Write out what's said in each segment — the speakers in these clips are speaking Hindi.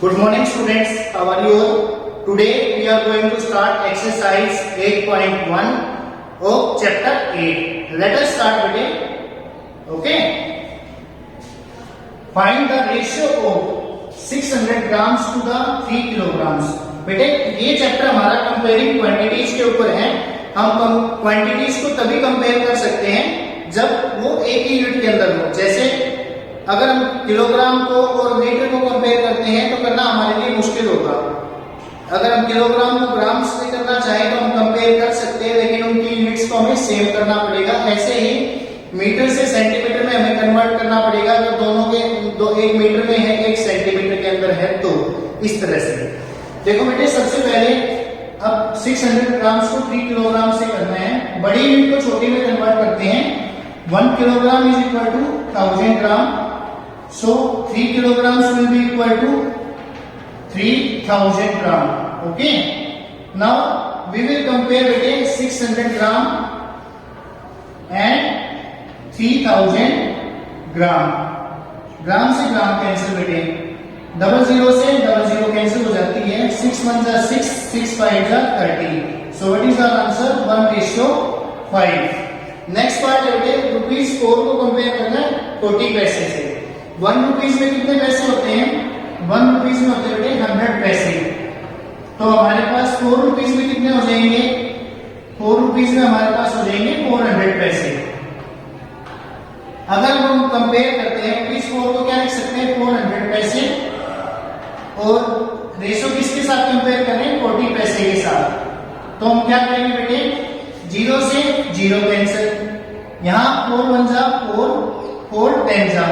Good morning students, how are you all? Today we are going to start exercise 8.1 of chapter 8. Let us start with it. Okay. Find the ratio of 600 grams to the 3 kilograms. बेटे ये चैप्टर हमारा कंपेयरिंग क्वांटिटीज के ऊपर है। हम क्वांटिटीज को तभी कंपेयर कर सकते हैं जब वो एक ही यूनिट के अंदर हो। जैसे अगर हम किलोग्राम को और मीटर को कंपेयर करते हैं तो करना हमारे लिए मुश्किल होगा। अगर हम किलोग्राम को ग्राम से करना चाहें तो हम कंपेयर कर सकते हैं, लेकिन उनकी यूनिट्स को हमें सेम करना पड़ेगा। ऐसे ही मीटर से सेंटीमीटर में हमें कन्वर्ट करना पड़ेगा। तो दोनों के एक मीटर में है, एक सेंटीमीटर के अंदर है, तो इस तरह से देखो बेटे, सबसे पहले अब 600 ग्राम्स को 3 किलोग्राम से करना है। बड़ी यूनिट को छोटी में कन्वर्ट करते हैं। 1 kilogram is equal to 1000 gram, so 3 kilograms will be equal to 3000 gram. Okay, now we will compare again 600 gram and 3000 gram. ग्राम से ग्राम कैंसिल बेटे, डबल जीरो से डबल जीरो कैंसिल हो जाती है। 6 1 जा 6, 6 5 जा 30. So what is our answer? 1:5. Next part है बेटे, ₹4 को कंपेयर करना है 40 पैसे से। 1 रुपीज में कितने पैसे होते हैं? 1 रुपीज में होते हैं 100 पैसे। तो हमारे पास 4 रुपीज में कितने हो जाएंगे? 4 रुपीज में हमारे पास हो जाएंगे 400 पैसे। अगर हम कंपेयर करते हैं ₹4 को क्या लिख सकते हैं? 400 पैसे। और रेशो किसके साथ कंपेयर करें? 40 पैसे के साथ। तो हम क्या करेंगे बेटे? 0 से 0 कैंसिल। यहाँ 4 1 जा 4, 4 10 जा।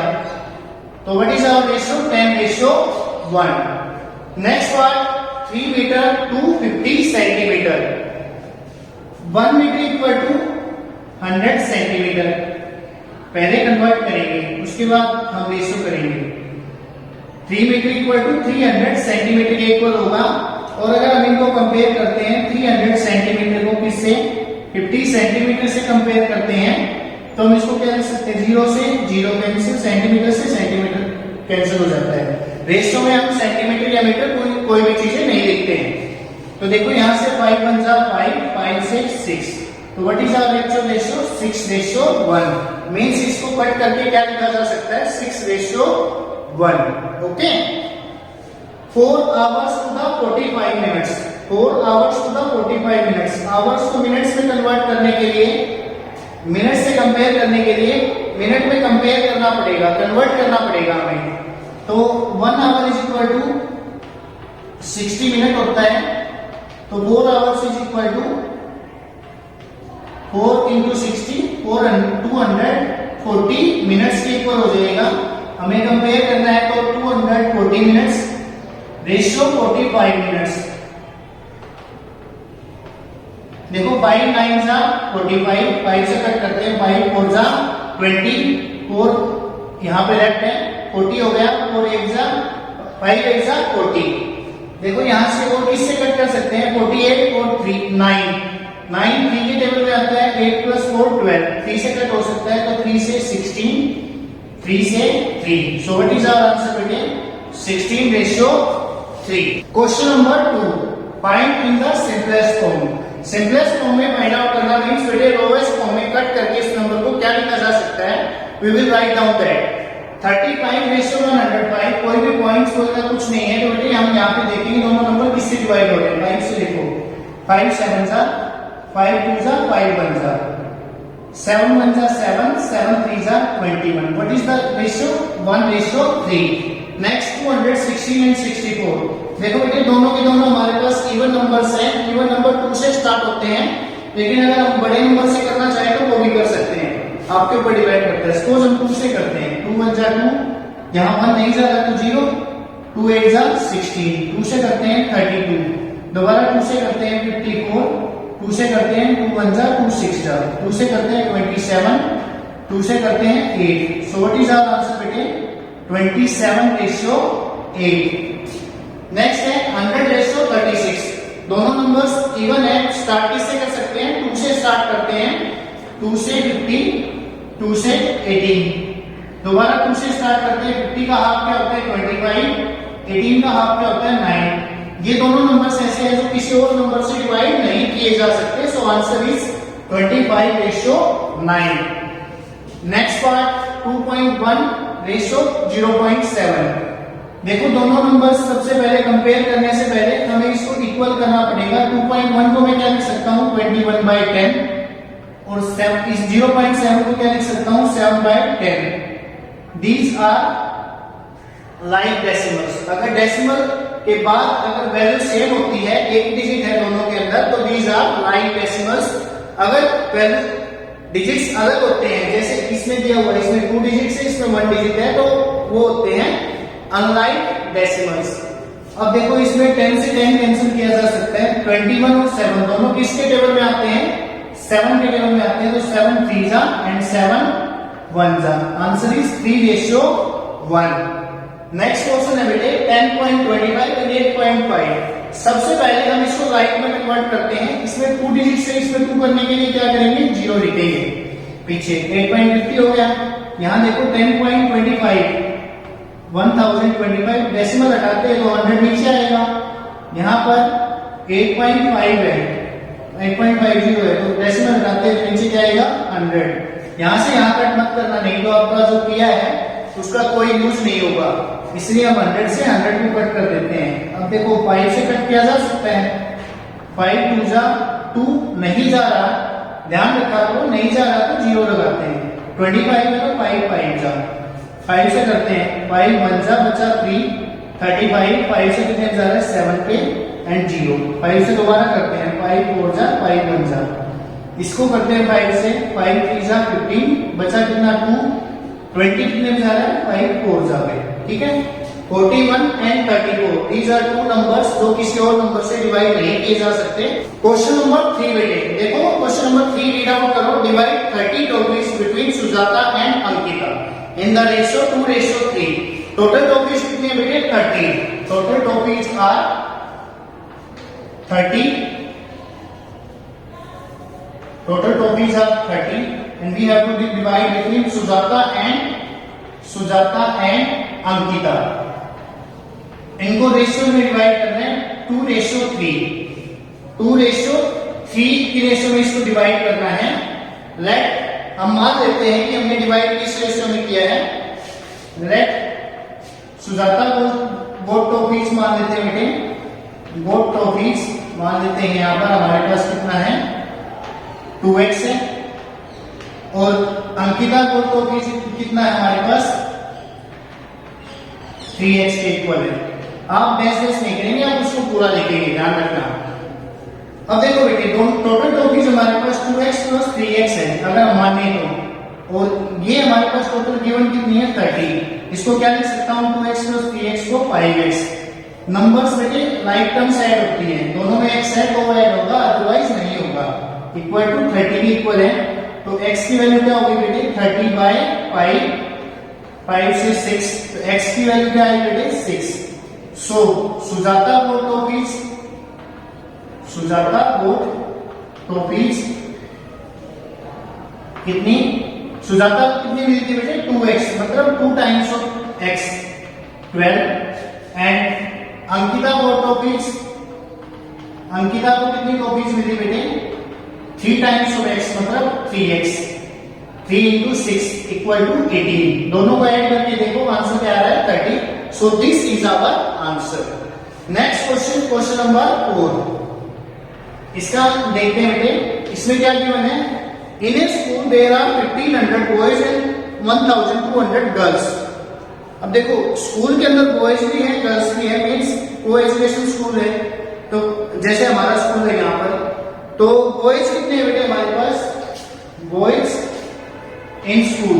तो what is our ratio? 10:1. Next part, 3 meter to 50 centimeter. 1 meter equal to 100 centimeter. पहले कन्वर्ट करेंगे, उसके बाद हम रेशियो करेंगे। 3 मीटर इक्वल टू 300 सेंटीमीटर के इक्वल होगा। और अगर हम इनको कंपेयर करते हैं 300 सेंटीमीटर को किससे? 50 सेंटीमीटर से कंपेयर करते हैं, तो हम इसको क्या लिख सकते हैं? 0 से 0 कैंसिल, सेंटीमीटर से सेंटीमीटर कैंसिल हो जाता है। रेशियो में हम सेंटीमीटर या मीटर कोई भी चीजें नहीं लिखते हैं। तो देखो यहाँ से 5 1 जा 5, 5 से 6। तो what is our actual ratio? 6:1। Means इसको कट करके क्या लिखा जा सकता है? 6:1। Okay. 4 hours to the 45 minutes। 4 hours to the 45 minutes। Hours को मिनट्स में कन्वर्ट करने के लिए, मिनट से कंपेयर करने के लिए मिनट में कंपेयर करना पड़ेगा, कन्वर्ट करना पड़ेगा हमें। तो 1 hour is equal to 60 minute होता है। तो 4 hours is equal to 4 into 60, 240 minutes के इक्वल हो जाएगा। हमें कंपेयर करना है तो 240 मिनट्स, रेशियो 45 मिनट्स। देखो 5 9 जा 45, 5 से कट करते हैं, 5 4 जा 20, 4 यहाँ पे लेफ्ट है, 40 हो गया, 4 1 जा 5 1 जा 40। देखो यहाँ से और किससे कट कर सकते हैं? 48 और 3 9, 9 3 के टेबल में आता है। 8 + 4 12, 3 से कट हो सकता है, तो 3 से 16, 3 से 3। So what is our answer बेटे? 16:3। Question number 2, find in the simplest form. Simplest form में फाइंड आउट करना मींस बेटे लोएस्ट फॉर्म में कट करके इस नंबर को क्या लिखा जा सकता है? We will write down that 35:105। कोई भी पॉइंट्स वगैरह कुछ नहीं है, तो बेटे हम यहाँ पे देखेंगे दोनों नंबर किससे डिवाइड हो रहे हैं। 5 से देखो, 5 7 जा 5 2 जा 5 1 जा 7 1 जा 7, 7 3 जा 21। What is the ratio? 1:3। Next 216 and 64। देखो बेटे दोनों के दोनों हमारे पास इवन नंबर्स हैं। इवन नंबर 2 से स्टार्ट होते हैं, लेकिन अगर हम बड़े नंबर से करना चाहें तो वो भी कर सकते हैं। आपके ऊपर डिवाइड करता है। सपोज हम 2 से करते हैं, 2 1 जा 2, यहाँ 1 नहीं जाएगा तो 0, 2 8 जा 16। 2 से करते हैं 32, दोबारा 2 से करते हैं 54, 2 से करते हैं 2 1 जा 2 6 जा, 2 से करते हैं 27, 2 से करते हैं 8। So what is our answer बेटे? 27:8। नेक्स्ट है 100:36। दोनों नंबर्स इवन है। स्टार्ट किससे कर सकते हैं? 2 से स्टार्ट करते हैं, 2 से 50, 2 से 18। दोबारा 2 से स्टार्ट करते हैं। 50 का हाफ क्या होता है? 25, 18 का हाफ क्या होता है 9। ये दोनों नंबर्स ऐसे हैं जो किसी और नंबर से डिवाइड नहीं किए जा सकते। So answer is 25:9। Next part 2.1:0.7। देखो दोनों नंबर्स सबसे पहले कंपेयर करने से पहले हमें इसको इक्वल करना पड़ेगा। 2.1 को मैं क्या लिख सकता हूँ 21/10 और 0.7 को क्या लिख सकता हूँ 7/10। These are like decimals. अगर डेसिमल के बाद अगर वैल्यू सेम होती है, एक डिजिट है दोनों के अंदर, तो दीज आर लाइक डेसिमल्स। अगर वैल्यू डिजिट्स अलग होते हैं, जैसे इसमें दिया हुआ है इसमें 2 डिजिट्स है, इसमें 1 डिजिट है, तो वो होते हैं अनलाइक डेसिमल्स। अब देखो इसमें 10 से 10 कैंसिल किया जा सकता है। 21 और 7 दोनों किसके टेबल में आते हैं 7 के टेबल में आते हैं। तो 7 3s and 7 1s। Answer is 3:1। Next question है बेटे 10.25 एंड 8.5। सबसे पहले हम इसको लाइक में कन्वर्ट करते हैं। इसमें 2 डिजिट से इसमें 2 करने के लिए क्या करेंगे 0 लिखेंगे पीछे। 8.50 हो गया। यहां देखो 10.25 1025 डेसिमल हटाते हैं तो 100 नीचे आएगा। यहाँ पर 8.5 है 8.50 है तो डेसिमल हटाते हैं तो नीचे क्या आएगा 100। यहाँ से यहाँ कट मत करना, नहीं तो आपका जो किया है उसका कोई यूज नहीं होगा, इसलिए हम 100 से 100 को कट कर देते हैं। अब देखो 5 से कट किया जा सकता है। 5 2s 2 नहीं जा रहा, ध्यान रखा करो, नहीं जा रहा तो 0 लगाते हैं। 25 है तो 5 5s 5 से करते हैं। 5 1s बचा 3 35। 5 से कितने जा रहा है 7 पे एंड 0। 5 से दोबारा करते हैं 5 4s 5 1s। इसको करते हैं 5 से 5 3s 15 बचा कितना 2 20 कितने में जा रहा है 5 4s आ गए। ठीक है 41 एंड 34 दीज आर 2 नंबर्स जो किसी और नंबर से डिवाइड नहीं किए जा सकते। क्वेश्चन नंबर 3 बेटे देखो क्वेश्चन नंबर 3 रीड आउट करो। Divide 30 topics between Sujata and Ankita in the ratio 2:3। Total topics कितने बेटे 30। Total topics are 30। Total topics are 30 and we have to divide between Sujata and Ankita। इनको रेशियो में डिवाइड करना है 2:3। 2:3 की रेशियो में इसको डिवाइड करना है। लेट हम मान लेते हैं कि हमने डिवाइड किस रेशियो में किया है। लेट सुजाता को बोथ टॉपिक्स मान लेते हैं बेटे, बोथ टॉपिक्स मान लेते हैं। यहां पर हमारे पास कितना है 2x है और अंकिता को टॉपिक्स कितना है हमारे पास 3x के इक्वल है। आप डैश नहीं करेंगे, आप उसको पूरा लिखेंगे, ध्यान रखना। अब देखो बेटे टोटल टॉपिक्स हमारे पास 2x प्लस 3x है अगर हम माने तो, और ये हमारे पास टोटल गिवन कितनी है 30। इसको क्या लिख सकता हूं 2x प्लस 3x को 5x। नंबर्स बेटे लाइक टर्म्स ऐड होती हैं, दोनों में एक सेट ओवर होगा अदरवाइज नहीं होगा। इक्वल टू 30 भी इक्वल है तो x की वैल्यू क्या होगी बेटे 30/5 5 से 6 तो x की वैल्यू क्या है बेटे 6। सो सुजाता बोथ टॉपिक्स कितनी सुजाता कितनी मिली थी बेटे 2x मतलब 2 times of x 12 and Ankita both topics Ankita को कितनी टॉपिक्स मिली बेटे 3 टाइम्स ऑफ x मतलब 3x 3 into 6 equal to 18। दोनों को ऐड करके देखो आंसर क्या आ रहा है 30। So this is our answer. Next question question number 4। इसका देखते हैं बेटे इसमें क्या गिवन है। In a school there are 1500 boys and 1200 girls. अब देखो स्कूल के अंदर बॉयज भी है गर्ल्स भी है, मींस को एजुकेशन स्कूल है। तो जैसे हमारा स्कूल है यहाँ पर, तो बॉयज कितने हैं बेटे हमारे पास बॉयज इन स्कूल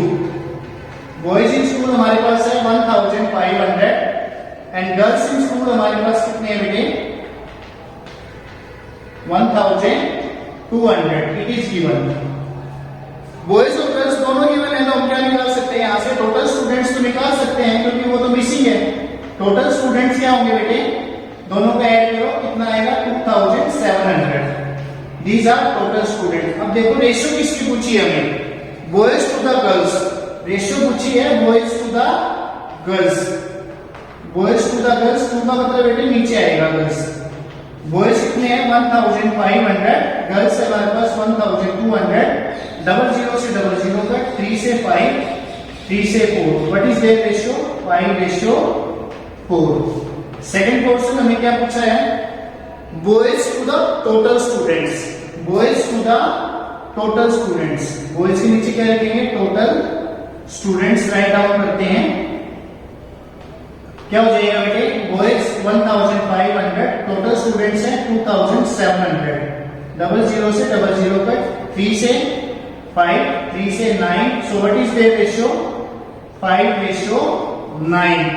हमारे पास है 1500 एंड गर्ल्स इन स्कूल हमारे पास कितने हैं बेटे 1200। It is given. बॉयज और गर्ल्स दोनों गिवन है तो हम क्या निकाल सकते हैं यहाँ से टोटल स्टूडेंट्स तो निकाल सकते हैं क्योंकि वो तो मिसिंग है। टोटल स्टूडेंट्स क्या होंगे बेटे दोनों का ऐड करो कितना आएगा 2700। These are total students. अब देखो रेशियो किसकी पूछी है हमें boys to the girls. Ratio पूछी है boys to the girls. Boys to the girls, to का मतलब बेटे नीचे आएगा गर्ल्स। बॉयज कितने हैं 1500, गर्ल्स है हमारे पास 1200, डबल जीरो से डबल जीरो कट, 3 से 5, 3 से 4, what is their ratio 5:4। Second question हमें क्या पूछा है, boys to the total students, boys to the total students, boys के नीचे क्या लिखेंगे टोटल स्टूडेंट्स, राइट डाउन करते हैं, क्या हो जाएगा बेटे बॉयज 1500, टोटल स्टूडेंट्स हैं 2700, डबल जीरो से डबल जीरो कट, 3 से 5, 3 से 9, so what is their ratio 5:9।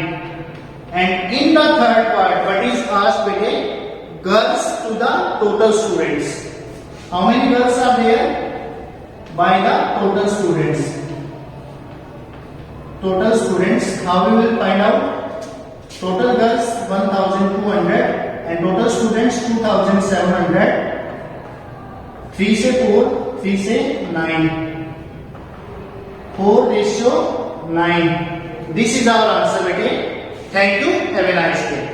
and in the third part what is asked bete girls to the total students, how many girls are there by the total students, total students how we will find out, total girls 1200 and total students 2700, 3 से 4, 3 से 9, 4:9, this is our answer bete, thank you, have a nice day।